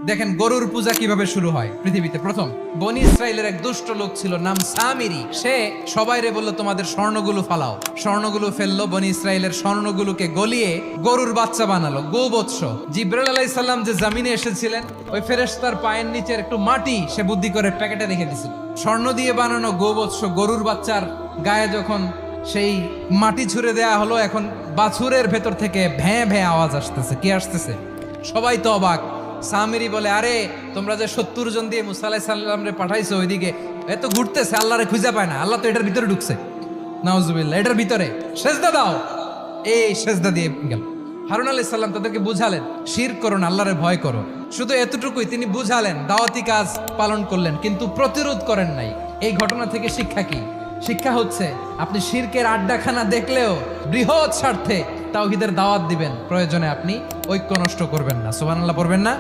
দেখেন গরুর পূজা কিভাবে শুরু হয় পৃথিবীতে প্রথম। বনি ইসরায়েলের এক দুষ্ট লোক ছিল, নাম সামিরি। সে সবাইরে বলল তোমাদের স্বর্ণগুলো ফালাও। স্বর্ণগুলো ফেললো, বনি ইসরায়েলের স্বর্ণগুলোকে গলিয়ে গরুর বাচ্চা বানালো, গোবৎস। জিব্রাইল আলাইহিস সালাম যে জামিনে এসেছিলেন, ওই ফেরেশতার পায়ের নিচের একটু মাটি সে বুদ্ধি করে প্যাকেটে রেখে দিছিল। স্বর্ণ দিয়ে বানানো গোবৎস গরুর বাচ্চার গায়ে যখন সেই মাটি ছুঁড়ে দেয়া হলো, এখন বাছুরের ভেতর থেকে ভ্যাঁ ভ্যাঁ আওয়াজ আসতেছে। কি আসতেছে? সবাই তো অবাক। সামিরি বলে, আরে তোমরা যে 70 জন দিয়ে মুসা আলাইহিস সালাম রে পাঠাইছো ওইদিকে, এত ঘুরতেছে, আল্লাহরে খুঁজে পায় না। আল্লাহ তো এটার ভিতরে ঢুকছে। নাউজুবিল্লাহ, এটার ভিতরে সেজদা দাও। এই সেজদা দিয়ে গেল। হারুন আলাইহিস সালাম তাদেরকে বুঝালেন, শিরক করো না, আল্লাহরে ভয় করো। শুধু এতটুকুই তিনি বুঝালেন, দাওয়াতি কাজ পালন করলেন, কিন্তু প্রতিরোধ করেন নাই। এই ঘটনা থেকে শিক্ষা কি? শিক্ষা হচ্ছে, আপনি শিরকের আড্ডাখানা দেখলেও বৃহৎ স্বার্থে তাওহীদের দাওয়াত দিবেন, প্রয়োজনে আপনি ঐক্য নষ্ট করবেন না। সুবহানাল্লাহ পড়বেন না?